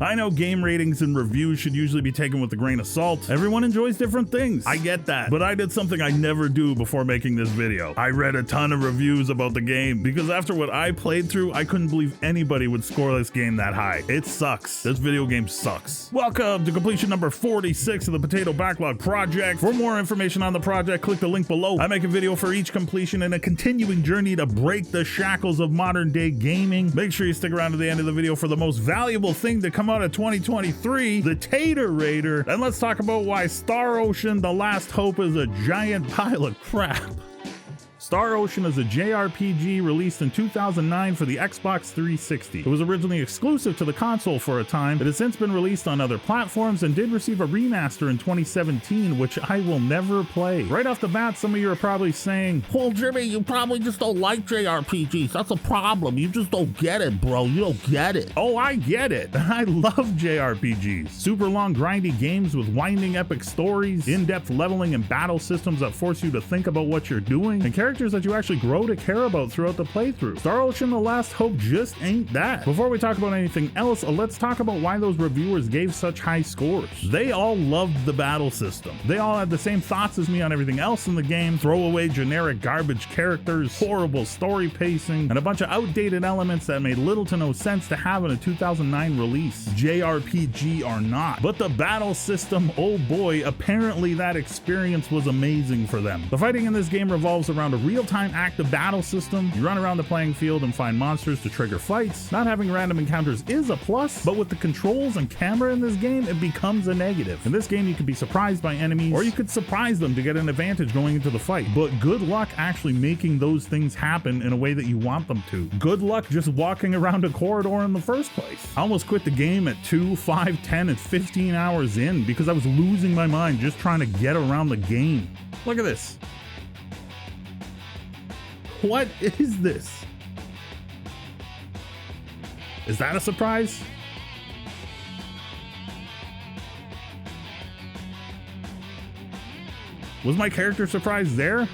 I know game ratings and reviews should usually be taken with a grain of salt. Everyone enjoys different things. I get that. But I did something I never do before making this video. I read a ton of reviews about the game because after what I played through, I couldn't believe anybody would score this game that high. It sucks. This video game sucks. Welcome to completion number 46 of the Potato Backlog Project. For more information on the project, click the link below. I make a video for each completion and a continuing journey to break the shackles of modern day gaming. Make sure you stick around to the end of the video for the most valuable thing to come out of 2023, the Tater Raider. And let's talk about why StarOcean, The Last Hope, is a giant pile of crap. StarOcean is a JRPG released in 2009 for the Xbox 360. It was originally exclusive to the console for a time. It has since been released on other platforms and did receive a remaster in 2017, which I will never play. Right off the bat, some of you are probably saying, "Well, Jimmy, you probably just don't like JRPGs. That's a problem. You just don't get it, bro. You don't get it." Oh, I get it. I love JRPGs. Super long, grindy games with winding epic stories, in-depth leveling and battle systems that force you to think about what you're doing, and characters that you actually grow to care about throughout the playthrough. StarOcean: The Last Hope just ain't that. Before we talk about anything else, let's talk about why those reviewers gave such high scores. They all loved the battle system. They all had the same thoughts as me on everything else in the game: throwaway generic garbage characters, horrible story pacing, and a bunch of outdated elements that made little to no sense to have in a 2009 release. JRPG or not. But the battle system, oh boy, apparently that experience was amazing for them. The fighting in this game revolves around a real-time active battle system. You run around the playing field and find monsters to trigger fights. Not having random encounters is a plus, but with the controls and camera in this game, it becomes a negative. In this game, you can be surprised by enemies, or you could surprise them to get an advantage going into the fight. But good luck actually making those things happen in a way that you want them to. Good luck just walking around a corridor in the first place. I almost quit the game at 2, 5, 10, and 15 hours in because I was losing my mind just trying to get around the game. Look at this. What is this? Is that a surprise? Was my character surprised there?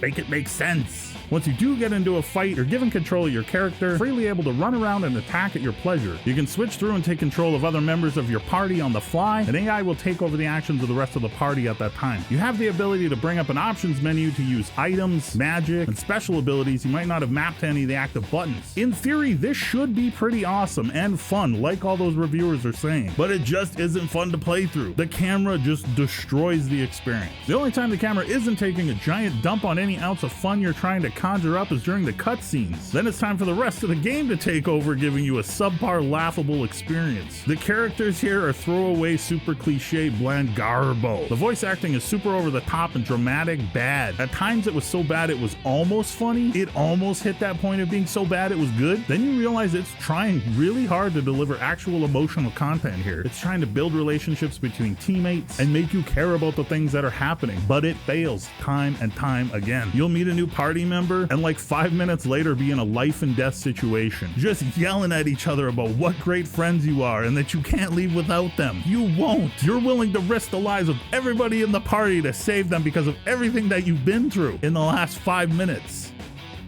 Make it make sense. Once you do get into a fight, you're given control of your character, freely able to run around and attack at your pleasure. You can switch through and take control of other members of your party on the fly, and AI will take over the actions of the rest of the party at that time. You have the ability to bring up an options menu to use items, magic, and special abilities you might not have mapped to any of the active buttons. In theory, this should be pretty awesome and fun, like all those reviewers are saying, but it just isn't fun to play through. The camera just destroys the experience. The only time the camera isn't taking a giant dump on any ounce of fun you're trying to conjure up is during the cutscenes. Then it's time for the rest of the game to take over, giving you a subpar, laughable experience. The characters here are throwaway, super cliche, bland garbo. The voice acting is super over the top and dramatic bad. At times it was so bad it was almost funny. It almost hit that point of being so bad it was good. Then you realize it's trying really hard to deliver actual emotional content here. It's trying to build relationships between teammates and make you care about the things that are happening, but it fails time and time again. You'll meet a new party member and like 5 minutes later be in a life and death situation, just yelling at each other about what great friends you are and that you can't leave without them. You won't. You're willing to risk the lives of everybody in the party to save them because of everything that you've been through in the last 5 minutes.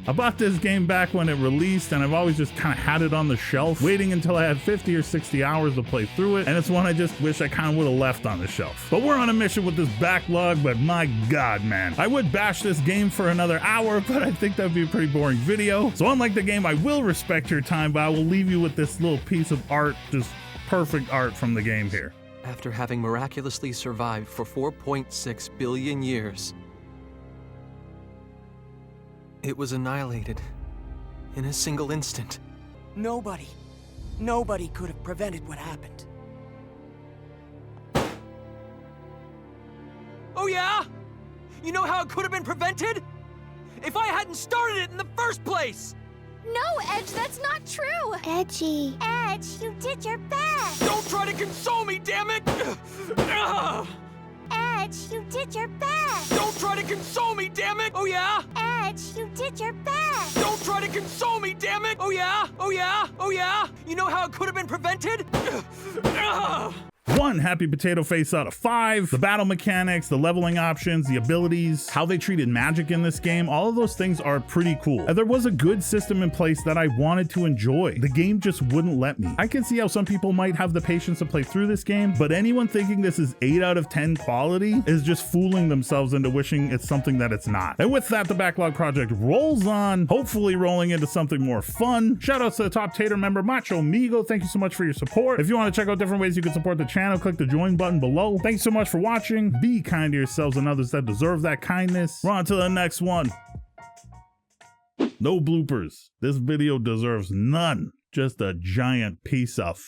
I bought this game back when it released, and I've always just kind of had it on the shelf, waiting until I had 50 or 60 hours to play through it, and it's one I just wish I kind of would have left on the shelf. But we're on a mission with this backlog, but my god, man. I would bash this game for another hour, but I think that'd be a pretty boring video. So unlike the game, I will respect your time, but I will leave you with this little piece of art, just perfect art from the game here. After having miraculously survived for 4.6 billion years, it was annihilated in a single instant. Nobody could have prevented what happened. Oh yeah? You know how it could have been prevented? If I hadn't started it in the first place! No, Edge, that's not true! Edgy. Edge, you did your best! Don't try to console me, damn it! Edge, you did your best! Don't try to console me, damn it! Oh yeah? Edge, you did your best! Don't try to console me, damn it! Oh yeah? Oh yeah? Oh yeah? You know how it could have been prevented? 1 happy potato face out of 5. The battle mechanics, the leveling options, the abilities, how they treated magic in this game, all of those things are pretty cool. And there was a good system in place that I wanted to enjoy. The game just wouldn't let me. I can see how some people might have the patience to play through this game, but anyone thinking this is 8 out of 10 quality is just fooling themselves into wishing it's something that it's not. And with that, the Backlog project rolls on, hopefully rolling into something more fun. Shout outs to the top Tater member, Macho Migo. Thank you so much for your support. If you want to check out different ways you can support the channel, click the join button below. Thanks so much for watching. Be kind to yourselves and others that deserve that kindness. We're on to the next one. No bloopers. This video deserves none. Just a giant piece of